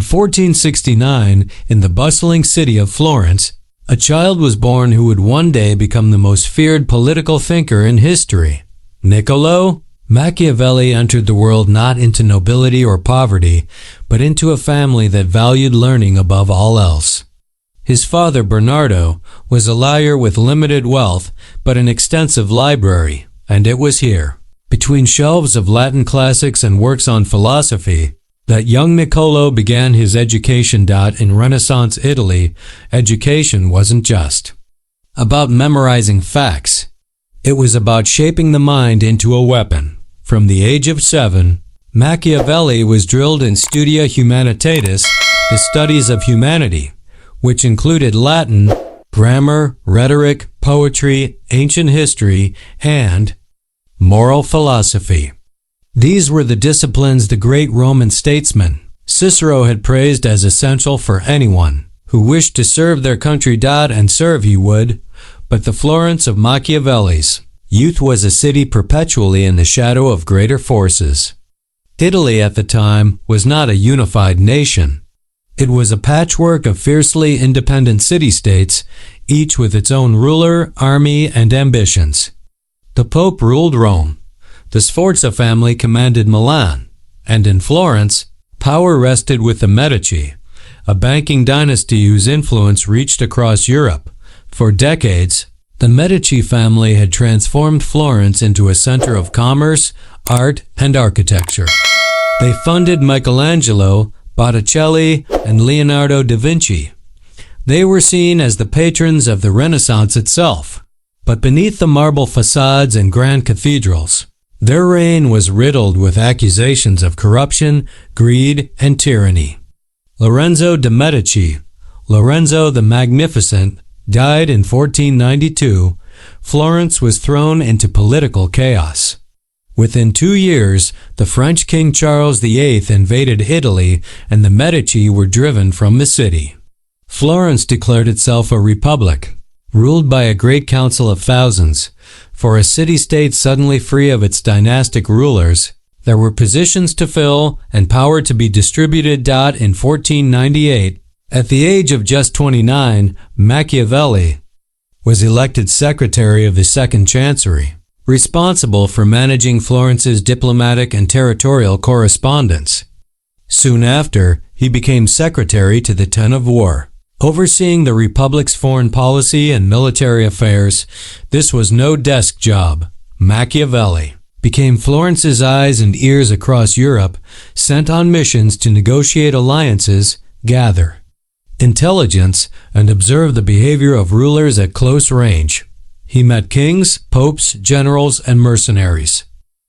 In 1469, in the bustling city of Florence, a child was born who would one day become the most feared political thinker in history. Niccolò Machiavelli entered the world not into nobility or poverty, but into a family that valued learning above all else. His father, Bernardo, was a lawyer with limited wealth but an extensive library, and it was here, between shelves of Latin classics and works on philosophy, that young Niccolò began his education. In Renaissance Italy, education wasn't just about memorizing facts. It was about shaping the mind into a weapon. From the age of 7, Machiavelli was drilled in studia humanitatis, the studies of humanity, which included Latin, grammar, rhetoric, poetry, ancient history, and moral philosophy. These were the disciplines the great Roman statesman Cicero had praised as essential for anyone who wished to serve their country. And serve he would, but the Florence of Machiavelli's youth was a city perpetually in the shadow of greater forces. Italy at the time was not a unified nation. It was a patchwork of fiercely independent city-states, each with its own ruler, army, and ambitions. The Pope ruled Rome. The Sforza family commanded Milan, and in Florence, power rested with the Medici, a banking dynasty whose influence reached across Europe. For decades, the Medici family had transformed Florence into a center of commerce, art, and architecture. They funded Michelangelo, Botticelli, and Leonardo da Vinci. They were seen as the patrons of the Renaissance itself. But beneath the marble facades and grand cathedrals, their reign was riddled with accusations of corruption, greed, and tyranny. Lorenzo de' Medici, Lorenzo the Magnificent, died in 1492. Florence was thrown into political chaos. Within 2 years, the French King Charles VIII invaded Italy, and the Medici were driven from the city. Florence declared itself a republic, ruled by a great council of thousands. For a city-state suddenly free of its dynastic rulers, there were positions to fill and power to be distributed. In 1498, at the age of just 29, Machiavelli was elected secretary of the Second Chancery, responsible for managing Florence's diplomatic and territorial correspondence. Soon after, he became secretary to the Ten of War, overseeing the Republic's foreign policy and military affairs. This was no desk job. Machiavelli became Florence's eyes and ears across Europe, sent on missions to negotiate alliances, gather intelligence, and observe the behavior of rulers at close range. He met kings, popes, generals, and mercenaries.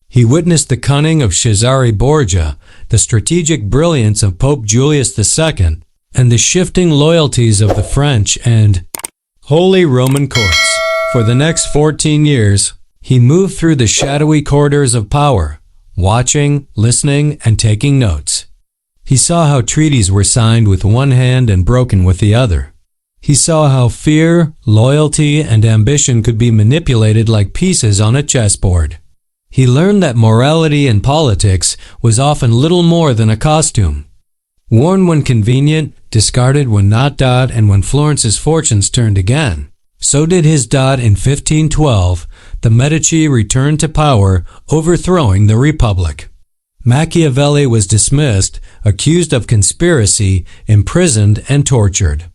He witnessed the cunning of Cesare Borgia, the strategic brilliance of Pope Julius II, and the shifting loyalties of the French and Holy Roman courts. For the next 14 years, he moved through the shadowy corridors of power, watching, listening, and taking notes. He saw how treaties were signed with one hand and broken with the other. He saw how fear, loyalty, and ambition could be manipulated like pieces on a chessboard. He learned that morality in politics was often little more than a costume, worn when convenient, discarded when not. And when Florence's fortunes turned again, so did his. In 1512, the Medici returned to power, overthrowing the Republic. Machiavelli was dismissed, accused of conspiracy, imprisoned, and tortured.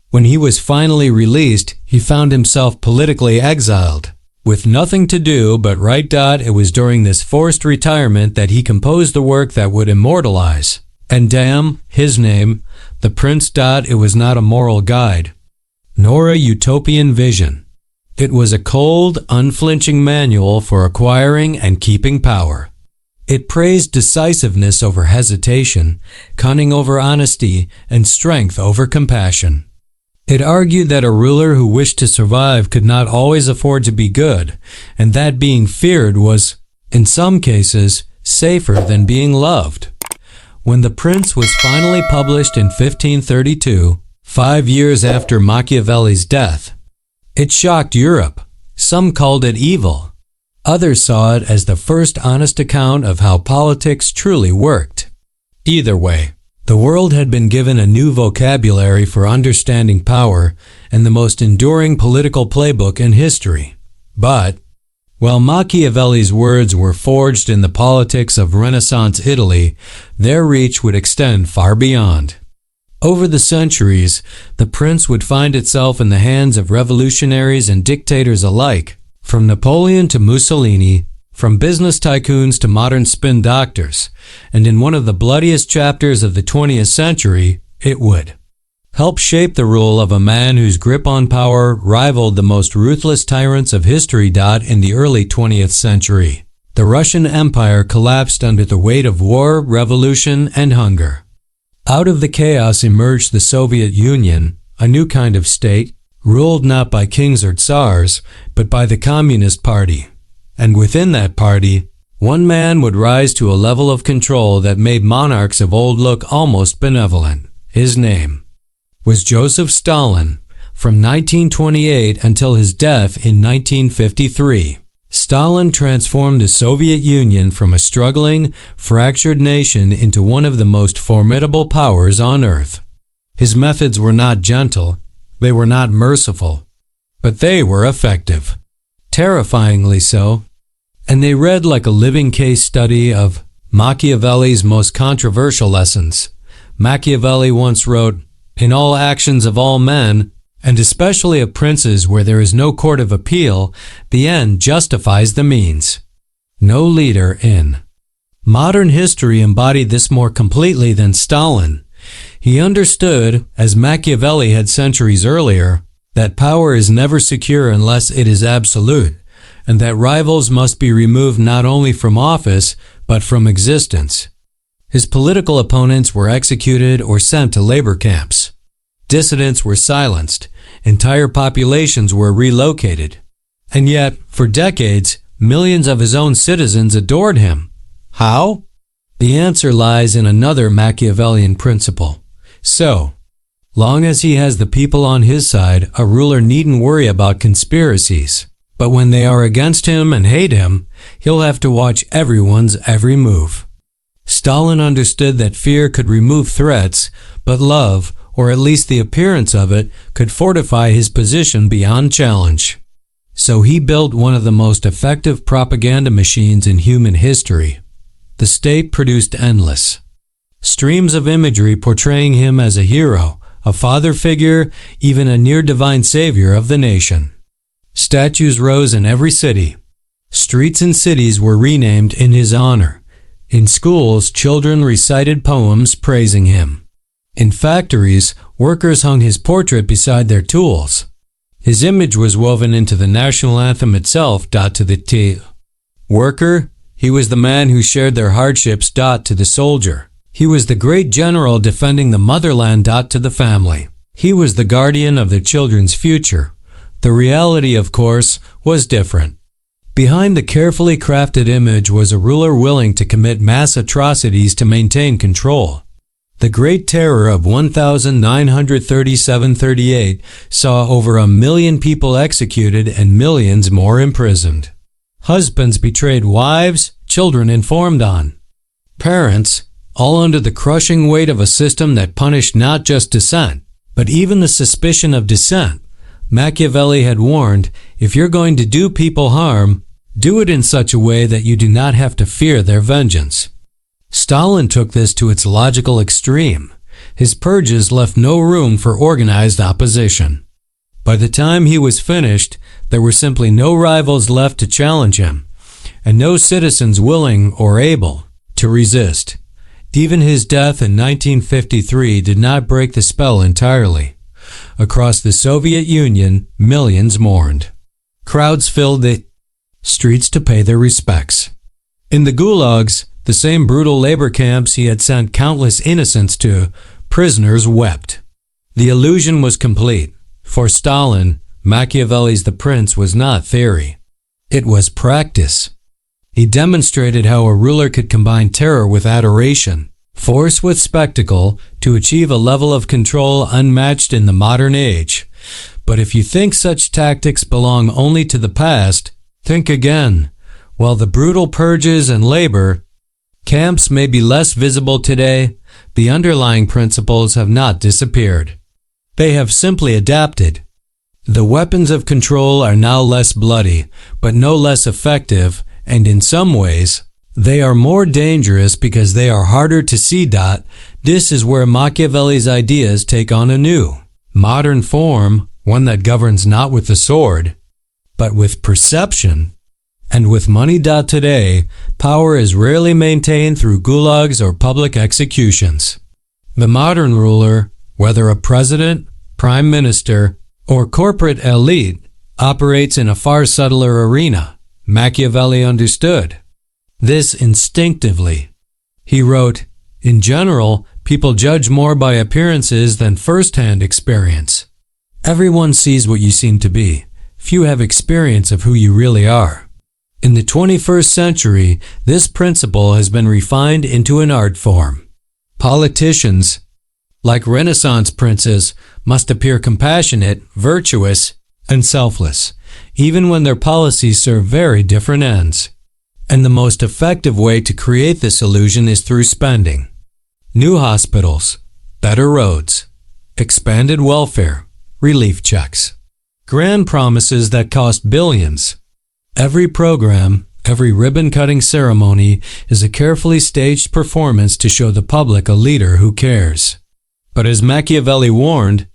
When he was finally released, he found himself politically exiled, with nothing to do but write. It was during this forced retirement that he composed the work that would immortalize and damn his name, The Prince. It was not a moral guide, nor a utopian vision. It was a cold, unflinching manual for acquiring and keeping power. It praised decisiveness over hesitation, cunning over honesty, and strength over compassion. It argued that a ruler who wished to survive could not always afford to be good, and that being feared was, in some cases, safer than being loved. When The Prince was finally published in 1532, 5 years after Machiavelli's death, it shocked Europe. Some called it evil. Others saw it as the first honest account of how politics truly worked. Either way, The world had been given a new vocabulary for understanding power and the most enduring political playbook in history. But, while Machiavelli's words were forged in the politics of Renaissance Italy, their reach would extend far beyond. Over the centuries, the prince would find itself in the hands of revolutionaries and dictators alike, from Napoleon to Mussolini, from business tycoons to modern spin doctors, and in one of the bloodiest chapters of the 20th century, it would help shape the rule of a man whose grip on power rivaled the most ruthless tyrants of history. In the early 20th century, the Russian Empire collapsed under the weight of war, revolution, and hunger. Out of the chaos emerged the Soviet Union, a new kind of state, ruled not by kings or tsars, but by the Communist Party. And within that party, one man would rise to a level of control that made monarchs of old look almost benevolent. His name was Joseph Stalin, from 1928 until his death in 1953. Stalin transformed the Soviet Union from a struggling, fractured nation into one of the most formidable powers on earth. His methods were not gentle, they were not merciful, but they were effective. Terrifyingly so. And they read like a living case study of Machiavelli's most controversial lessons. Machiavelli once wrote, "In all actions of all men, and especially of princes where there is no court of appeal, the end justifies the means." No leader in modern history embodied this more completely than Stalin. He understood, as Machiavelli had centuries earlier, that power is never secure unless it is absolute, and that rivals must be removed not only from office, but from existence. His political opponents were executed or sent to labor camps. Dissidents were silenced. Entire populations were relocated. And yet, for decades, millions of his own citizens adored him. How? The answer lies in another Machiavellian principle. So, long as he has the people on his side, a ruler needn't worry about conspiracies. But when they are against him and hate him, he'll have to watch everyone's every move. Stalin understood that fear could remove threats, but love, or at least the appearance of it, could fortify his position beyond challenge. So he built one of the most effective propaganda machines in human history. The state produced endless streams of imagery portraying him as a hero, a father figure, even a near-divine savior of the nation. Statues rose in every city. Streets and cities were renamed in his honor. In schools, children recited poems praising him. In factories, workers hung his portrait beside their tools. His image was woven into the national anthem itself. To the worker, he was the man who shared their hardships. To the soldier, he was the great general defending the motherland. To the family, he was the guardian of their children's future. The reality, of course, was different. Behind the carefully crafted image was a ruler willing to commit mass atrocities to maintain control. The Great Terror of 1937–38 saw over 1 million people executed and millions more imprisoned. Husbands betrayed wives, children informed on. Parents, all under the crushing weight of a system that punished not just dissent, but even the suspicion of dissent. Machiavelli had warned, if you're going to do people harm, do it in such a way that you do not have to fear their vengeance. Stalin took this to its logical extreme. His purges left no room for organized opposition. By the time he was finished, there were simply no rivals left to challenge him, and no citizens willing or able to resist. Even his death in 1953 did not break the spell entirely. Across the Soviet Union, millions mourned. Crowds filled the streets to pay their respects. In the gulags, the same brutal labor camps he had sent countless innocents to, prisoners wept. The illusion was complete. For Stalin, Machiavelli's The Prince was not theory. It was practice. He demonstrated how a ruler could combine terror with adoration, force with spectacle, to achieve a level of control unmatched in the modern age. But if you think such tactics belong only to the past, think again. While the brutal purges and labor Camps may be less visible today, the underlying principles have not disappeared. They have simply adapted. The weapons of control are now less bloody, but no less effective, and in some ways, they are more dangerous because they are harder to see. This is where Machiavelli's ideas take on a new, modern form, one that governs not with the sword, but with perception. And with money. Today, power is rarely maintained through gulags or public executions. The modern ruler, whether a president, prime minister, or corporate elite, operates in a far subtler arena. Machiavelli understood this instinctively. He wrote, "In general, people judge more by appearances than first-hand experience. Everyone sees what you seem to be. Few have experience of who you really are." In the 21st century, this principle has been refined into an art form. Politicians, like Renaissance princes, must appear compassionate, virtuous, and selfless, even when their policies serve very different ends. And the most effective way to create this illusion is through spending. New hospitals, better roads, expanded welfare, relief checks, grand promises that cost billions. Every program, every ribbon-cutting ceremony is a carefully staged performance to show the public a leader who cares. But as Machiavelli warned,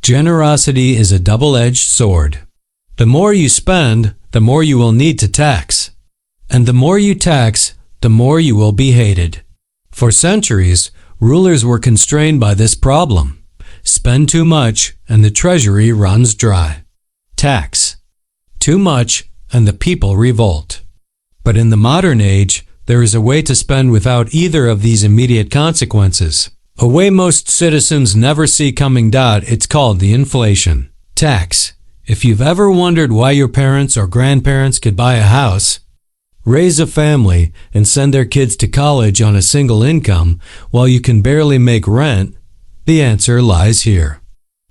generosity is a double-edged sword. The more you spend, the more you will need to tax. And the more you tax, the more you will be hated. For centuries, rulers were constrained by this problem. Spend too much, and the treasury runs dry. Tax too much, and the people revolt. But in the modern age, there is a way to spend without either of these immediate consequences. A way most citizens never see coming. It's called the inflation tax. If you've ever wondered why your parents or grandparents could buy a house, raise a family, and send their kids to college on a single income while you can barely make rent, the answer lies here.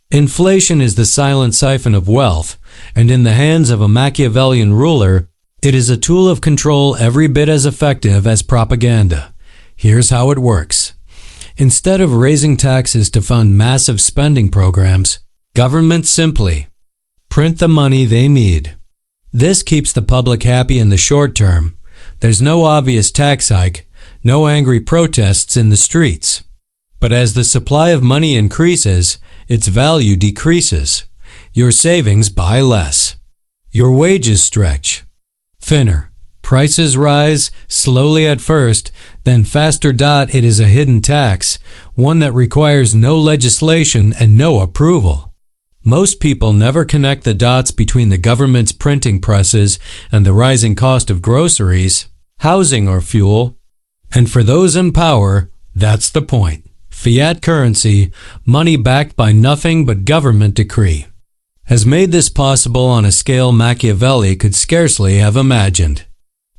Inflation is the silent siphon of wealth, and in the hands of a Machiavellian ruler, it is a tool of control every bit as effective as propaganda. Here's how it works. Instead of raising taxes to fund massive spending programs, governments simply print the money they need. This keeps the public happy in the short term. There's no obvious tax hike, no angry protests in the streets. But as the supply of money increases, its value decreases. Your savings buy less. Your wages stretch thinner. Prices rise, slowly at first, then faster. It is a hidden tax, one that requires no legislation and no approval. Most people never connect the dots between the government's printing presses and the rising cost of groceries, housing, or fuel. And for those in power, that's the point. Fiat currency, money backed by nothing but government decree, has made this possible on a scale Machiavelli could scarcely have imagined.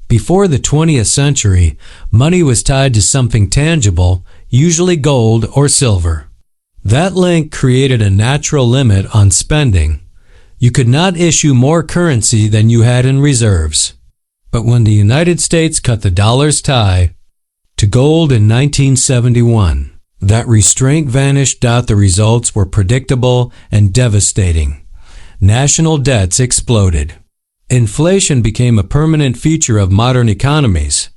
Before the 20th century, money was tied to something tangible, usually gold or silver. That link created a natural limit on spending. You could not issue more currency than you had in reserves. But when the United States cut the dollar's tie to gold in 1971, that restraint vanished. The results were predictable and devastating. National debts exploded. Inflation became a permanent feature of modern economies,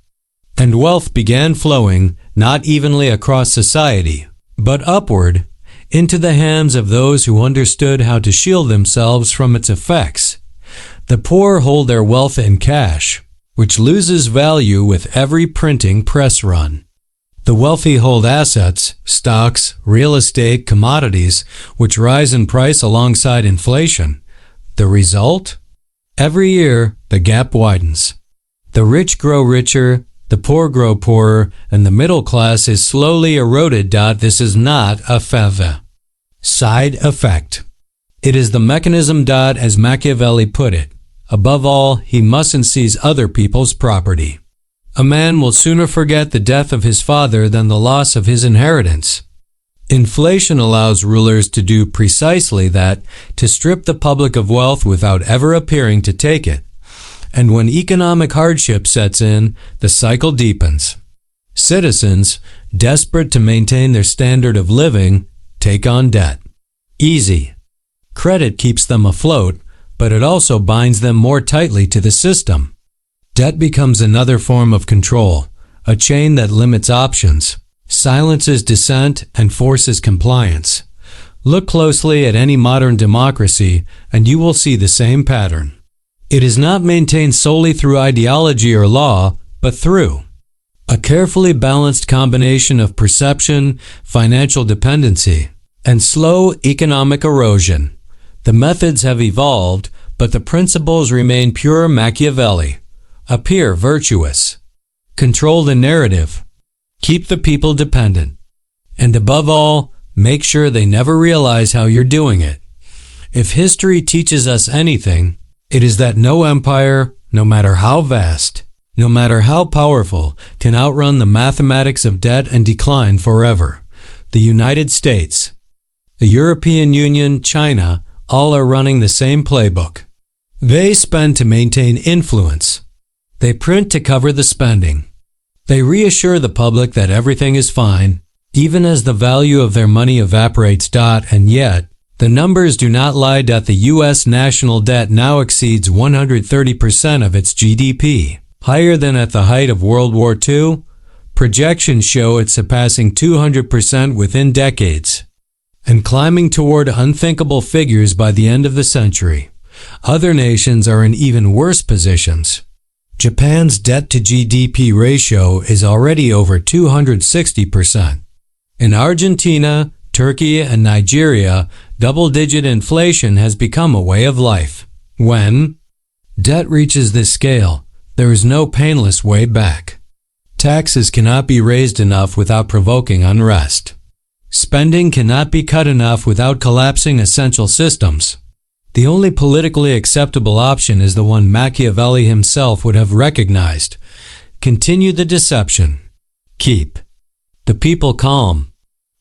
and wealth began flowing not evenly across society, but upward into the hands of those who understood how to shield themselves from its effects. The poor hold their wealth in cash, which loses value with every printing press run. The wealthy hold assets, stocks, real estate, commodities, which rise in price alongside inflation. The result? Every year, the gap widens. The rich grow richer, the poor grow poorer, and the middle class is slowly eroded. This is not a side effect. It is the mechanism. As Machiavelli put it, above all, he mustn't seize other people's property. A man will sooner forget the death of his father than the loss of his inheritance. Inflation allows rulers to do precisely that, to strip the public of wealth without ever appearing to take it. And when economic hardship sets in, the cycle deepens. Citizens, desperate to maintain their standard of living, take on debt. Easy. Credit keeps them afloat, but it also binds them more tightly to the system. Debt becomes another form of control, a chain that limits options, silences dissent, and forces compliance. Look closely at any modern democracy, and you will see the same pattern. It is not maintained solely through ideology or law, but through a carefully balanced combination of perception, financial dependency, and slow economic erosion. The methods have evolved, but the principles remain pure Machiavelli. Appear virtuous. Control the narrative. Keep the people dependent. And above all, make sure they never realize how you're doing it. If history teaches us anything, it is that no empire, no matter how vast, no matter how powerful, can outrun the mathematics of debt and decline forever. The United States, the European Union, China, all are running the same playbook. They spend to maintain influence. They print to cover the spending. They reassure the public that everything is fine, even as the value of their money evaporates. And yet, the numbers do not lie. The U.S. national debt now exceeds 130% of its GDP, higher than at the height of World War II. Projections show it surpassing 200% within decades, and climbing toward unthinkable figures by the end of the century. Other nations are in even worse positions. Japan's debt-to-GDP ratio is already over 260%. In Argentina, Turkey, and Nigeria, double-digit inflation has become a way of life. When debt reaches this scale, there is no painless way back. Taxes cannot be raised enough without provoking unrest. Spending cannot be cut enough without collapsing essential systems. The only politically acceptable option is the one Machiavelli himself would have recognized. Continue the deception. Keep the people calm.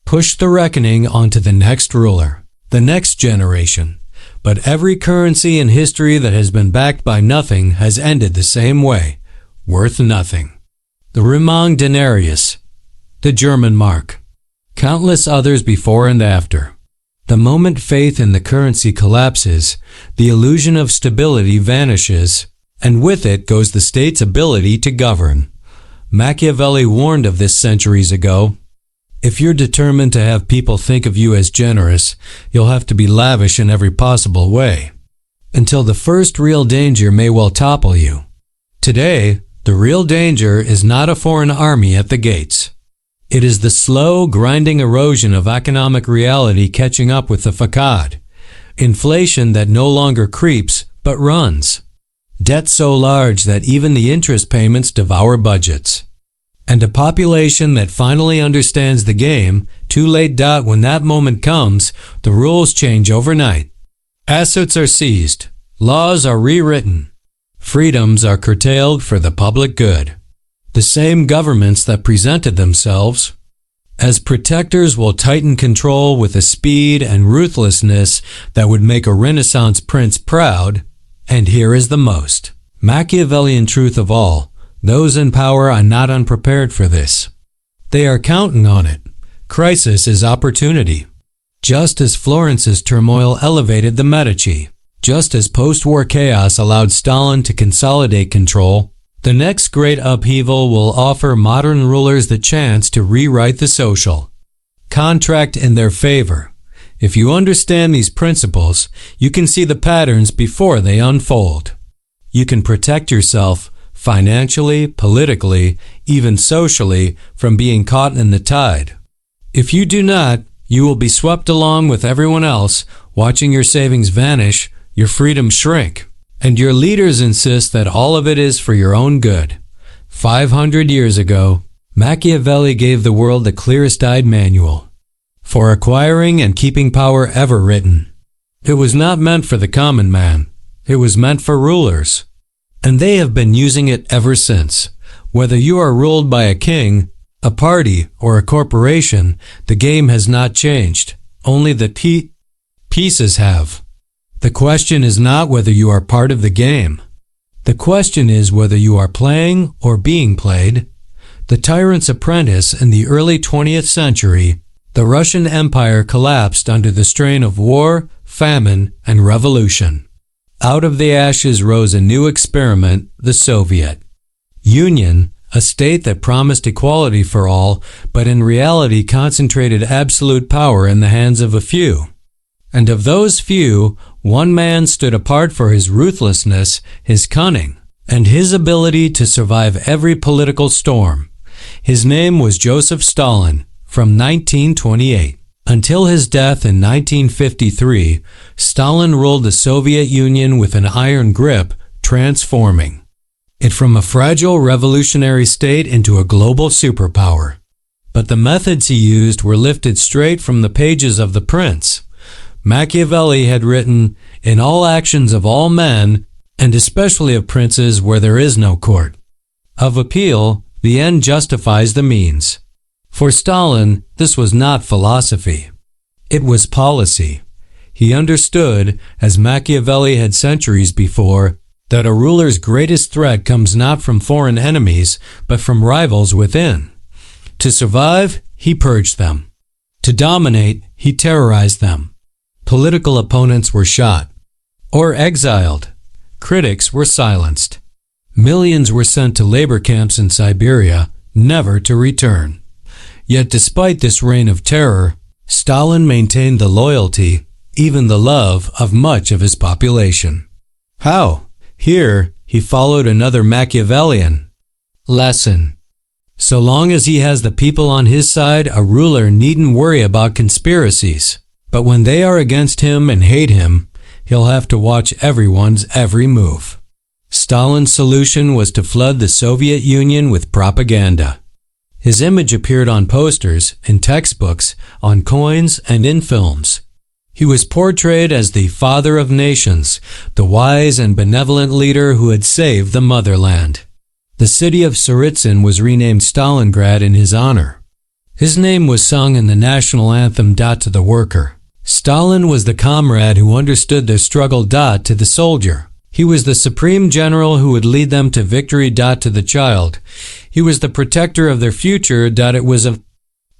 Push the reckoning onto the next ruler, the next generation. But every currency in history that has been backed by nothing has ended the same way, worth nothing. The Römung denarius, the German mark, countless others before and after. The moment faith in the currency collapses, the illusion of stability vanishes, and with it goes the state's ability to govern. Machiavelli warned of this centuries ago. If you're determined to have people think of you as generous, you'll have to be lavish in every possible way, until the first real danger may well topple you. Today, the real danger is not a foreign army at the gates. It is the slow, grinding erosion of economic reality catching up with the facade. Inflation that no longer creeps, but runs. Debt so large that even the interest payments devour budgets. And a population that finally understands the game, too late. When that moment comes, the rules change overnight. Assets are seized. Laws are rewritten. Freedoms are curtailed for the public good. The same governments that presented themselves as protectors will tighten control with a speed and ruthlessness that would make a Renaissance prince proud. And here is the most Machiavellian truth of all. Those in power are not unprepared for this. They are counting on it. Crisis is opportunity. Just as Florence's turmoil elevated the Medici, just as post-war chaos allowed Stalin to consolidate control, the next great upheaval will offer modern rulers the chance to rewrite the social contract in their favor. If you understand these principles, you can see the patterns before they unfold. You can protect yourself financially, politically, even socially, from being caught in the tide. If you do not, you will be swept along with everyone else, watching your savings vanish, your freedom shrink. And your leaders insist that all of it is for your own good. 500 years ago, Machiavelli gave the world the clearest-eyed manual for acquiring and keeping power ever written. It was not meant for the common man. It was meant for rulers. And they have been using it ever since. Whether you are ruled by a king, a party, or a corporation, the game has not changed. Only the pieces have. The question is not whether you are part of the game. The question is whether you are playing or being played. the tyrant's apprentice in the early 20th century, the Russian Empire collapsed under the strain of war, famine, and revolution. Out of the ashes rose a new experiment, the Soviet Union, a state that promised equality for all, but in reality concentrated absolute power in the hands of a few. And of those few, one man stood apart for his ruthlessness, his cunning, and his ability to survive every political storm. His name was Joseph Stalin, from 1928. Until his death in 1953, Stalin ruled the Soviet Union with an iron grip, transforming it from a fragile revolutionary state into a global superpower. But the methods he used were lifted straight from the pages of The Prince. Machiavelli had written, "In all actions of all men, and especially of princes where there is no court of appeal, the end justifies the means." For Stalin, this was not philosophy. It was policy. He understood, as Machiavelli had centuries before, that a ruler's greatest threat comes not from foreign enemies, but from rivals within. To survive, he purged them. To dominate, he terrorized them. Political opponents were shot or exiled. Critics were silenced. Millions were sent to labor camps in Siberia, never to return. Yet despite this reign of terror, Stalin maintained the loyalty, even the love, of much of his population. How? Here, he followed another Machiavellian lesson. So long as he has the people on his side, a ruler needn't worry about conspiracies. But when they are against him and hate him, he'll have to watch everyone's every move. Stalin's solution was to flood the Soviet Union with propaganda. His image appeared on posters, in textbooks, on coins, and in films. He was portrayed as the father of nations, the wise and benevolent leader who had saved the motherland. The city of Tsaritsyn was renamed Stalingrad in his honor. His name was sung in the national anthem "To the Worker." Stalin was the comrade who understood their struggle to the soldier. He was the supreme general who would lead them to victory to the child. He was the protector of their future. It was a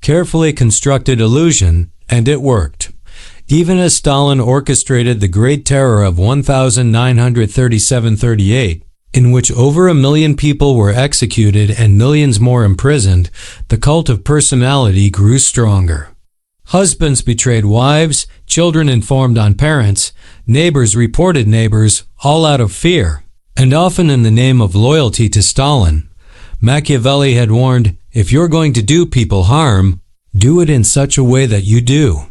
carefully constructed illusion, and it worked. Even as Stalin orchestrated the Great Terror of 1937–38, in which over 1 million people were executed and millions more imprisoned, the cult of personality grew stronger. Husbands betrayed wives, children informed on parents, neighbors reported neighbors, all out of fear, and often in the name of loyalty to Stalin. Machiavelli had warned, if you're going to do people harm, do it in such a way that you do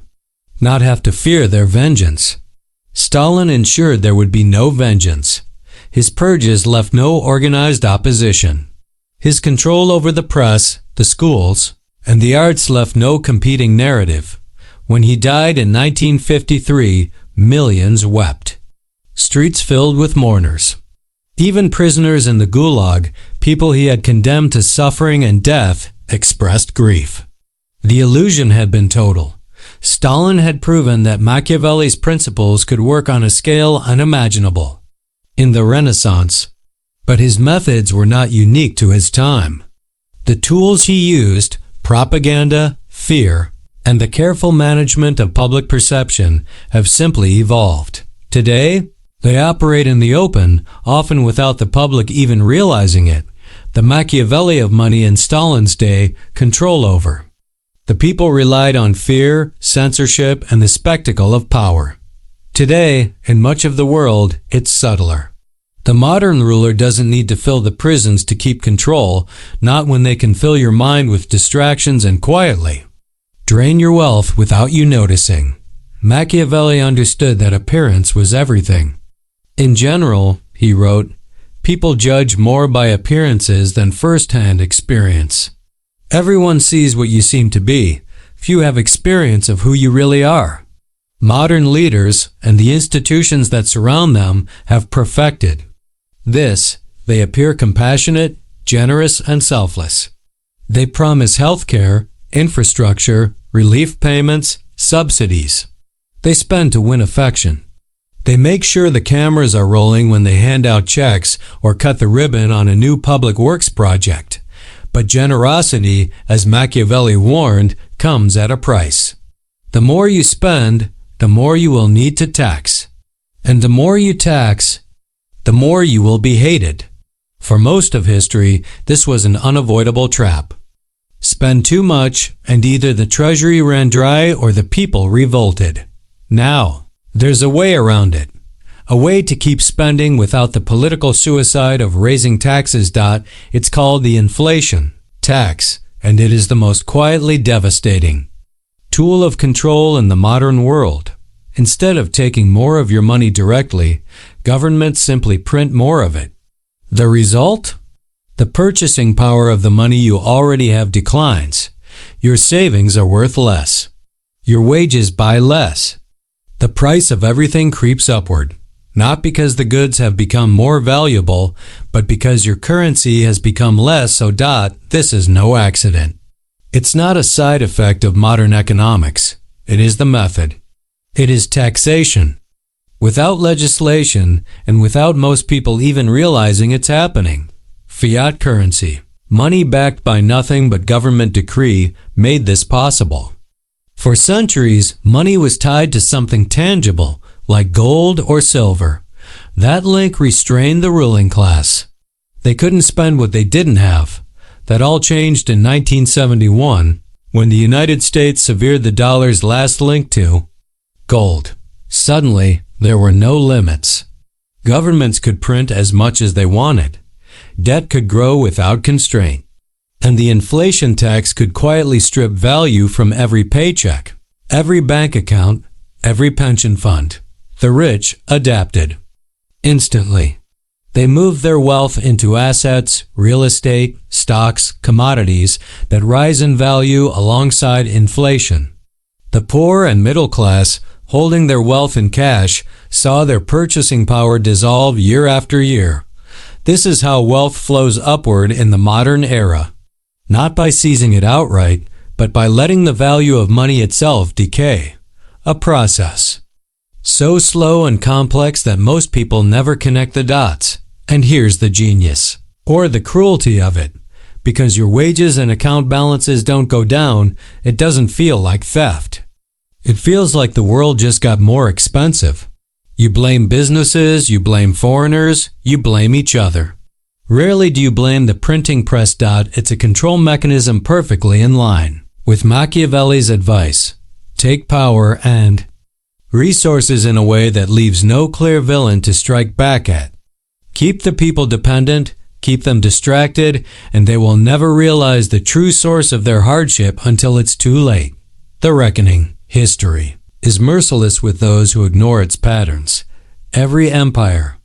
not have to fear their vengeance. Stalin ensured there would be no vengeance. His purges left no organized opposition. His control over the press, the schools, and the arts left no competing narrative. When he died in 1953, millions wept. Streets filled with mourners. Even prisoners in the Gulag, people he had condemned to suffering and death, expressed grief. The illusion had been total. Stalin had proven that Machiavelli's principles could work on a scale unimaginable in the Renaissance. But his methods were not unique to his time. The tools he used, propaganda, fear, and the careful management of public perception, have simply evolved. Today, they operate in the open, often without the public even realizing it. The Machiavelli of money in Stalin's day, control over. The people relied on fear, censorship, and the spectacle of power. Today, in much of the world, it's subtler. The modern ruler doesn't need to fill the prisons to keep control, not when they can fill your mind with distractions and quietly drain your wealth without you noticing. Machiavelli understood that appearance was everything. In general, he wrote, people judge more by appearances than first-hand experience. Everyone sees what you seem to be. Few have experience of who you really are. Modern leaders and the institutions that surround them have perfected this. They appear compassionate, generous, and selfless. They promise health care, infrastructure, relief payments, subsidies. They spend to win affection. They make sure the cameras are rolling when they hand out checks or cut the ribbon on a new public works project. But generosity, as Machiavelli warned, comes at a price. The more you spend, the more you will need to tax. And the more you tax, the more you will be hated. For most of history, this was an unavoidable trap. Spend too much, and either the treasury ran dry or the people revolted. Now, there's a way around it. A way to keep spending without the political suicide of raising taxes. It's called the inflation tax, and it is the most quietly devastating tool of control in the modern world. Instead of taking more of your money directly, governments simply print more of it. The result? The purchasing power of the money you already have declines. Your savings are worth less. Your wages buy less. The price of everything creeps upward, not because the goods have become more valuable, but because your currency has become less. This is no accident. It's not a side effect of modern economics. It is the method. It is taxation. Without legislation, and without most people even realizing it's happening. Fiat currency, money backed by nothing but government decree, made this possible. For centuries, money was tied to something tangible, like gold or silver. That link restrained the ruling class. They couldn't spend what they didn't have. That all changed in 1971, when the United States severed the dollar's last link to gold. Suddenly, there were no limits. Governments could print as much as they wanted. Debt could grow without constraint. And the inflation tax could quietly strip value from every paycheck, every bank account, every pension fund. The rich adapted. Instantly. They moved their wealth into assets, real estate, stocks, commodities that rise in value alongside inflation. The poor and middle class, holding their wealth in cash, saw their purchasing power dissolve year after year. This is how wealth flows upward in the modern era. Not by seizing it outright, but by letting the value of money itself decay. A process so slow and complex that most people never connect the dots. And here's the genius, or the cruelty of it. Because your wages and account balances don't go down, it doesn't feel like theft. It feels like the world just got more expensive. You blame businesses, you blame foreigners, you blame each other. Rarely do you blame the printing press. It's a control mechanism perfectly in line with Machiavelli's advice. Take power and resources in a way that leaves no clear villain to strike back at. Keep the people dependent, keep them distracted, and they will never realize the true source of their hardship until it's too late. The reckoning, history, is merciless with those who ignore its patterns. Every empire,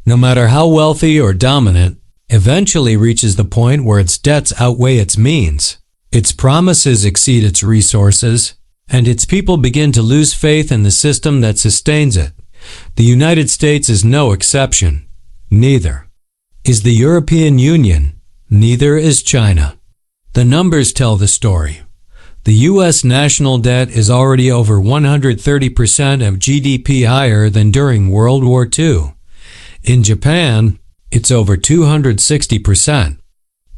no matter how wealthy or dominant, eventually reaches the point where its debts outweigh its means. Its promises exceed its resources, and its people begin to lose faith in the system that sustains it. The United States is no exception. Neither is the European Union. Neither is China. The numbers tell the story. The U.S. national debt is already over 130% of GDP, higher than during World War II. In Japan, it's over 260%.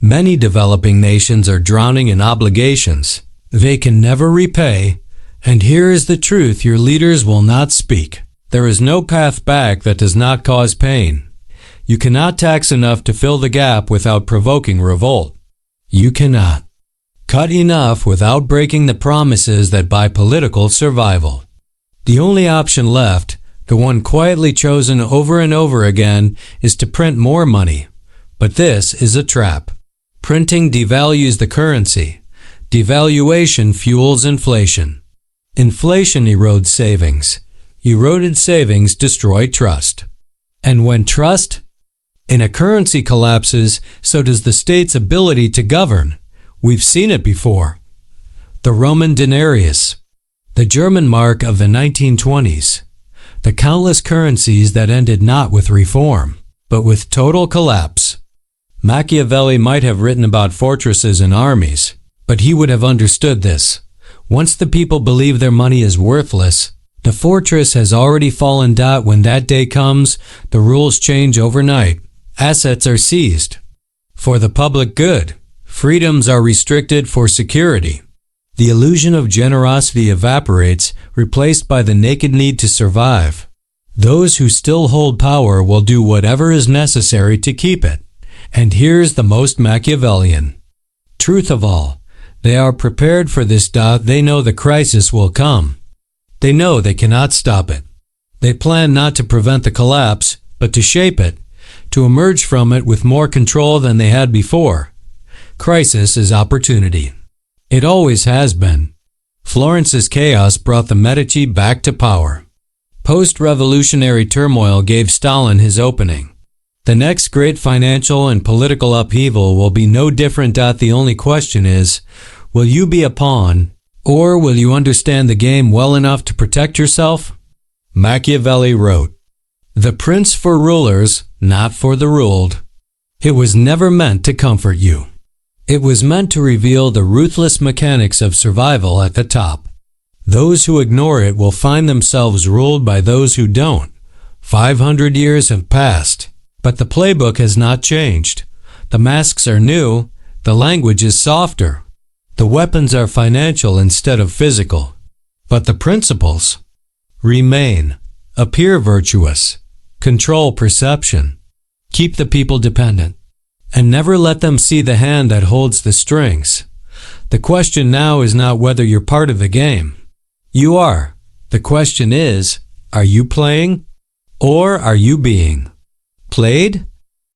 Many developing nations are drowning in obligations they can never repay, and here is the truth your leaders will not speak. There is no path back that does not cause pain. You cannot tax enough to fill the gap without provoking revolt. You cannot cut enough without breaking the promises that buy political survival. The only option left, the one quietly chosen over and over again, is to print more money. But this is a trap. Printing devalues the currency. Devaluation fuels inflation. Inflation erodes savings. Eroded savings destroy trust. And when trust in a currency collapses, so does the state's ability to govern. We've seen it before. The Roman denarius, the German mark of the 1920s, the countless currencies that ended not with reform, but with total collapse. Machiavelli might have written about fortresses and armies, but he would have understood this. Once the people believe their money is worthless, the fortress has already fallen. When that day comes, the rules change overnight. Assets are seized for the public good. Freedoms are restricted for security. The illusion of generosity evaporates, replaced by the naked need to survive. Those who still hold power will do whatever is necessary to keep it. And here's the most Machiavellian truth of all. They are prepared for this. They know the crisis will come. They know they cannot stop it. They plan not to prevent the collapse, but to shape it, to emerge from it with more control than they had before. Crisis is opportunity. It always has been. Florence's chaos brought the Medici back to power. Post-revolutionary turmoil gave Stalin his opening. The next great financial and political upheaval will be no different. The only question is, will you be a pawn, or will you understand the game well enough to protect yourself? Machiavelli wrote, "The prince for rulers, not for the ruled." It was never meant to comfort you. It was meant to reveal the ruthless mechanics of survival at the top. Those who ignore it will find themselves ruled by those who don't. 500 years have passed, but the playbook has not changed. The masks are new, the language is softer, the weapons are financial instead of physical. But the principles remain. Appear virtuous, control perception, keep the people dependent, and never let them see the hand that holds the strings. The question now is not whether you're part of the game. You are. The question is, are you playing? Or are you being played?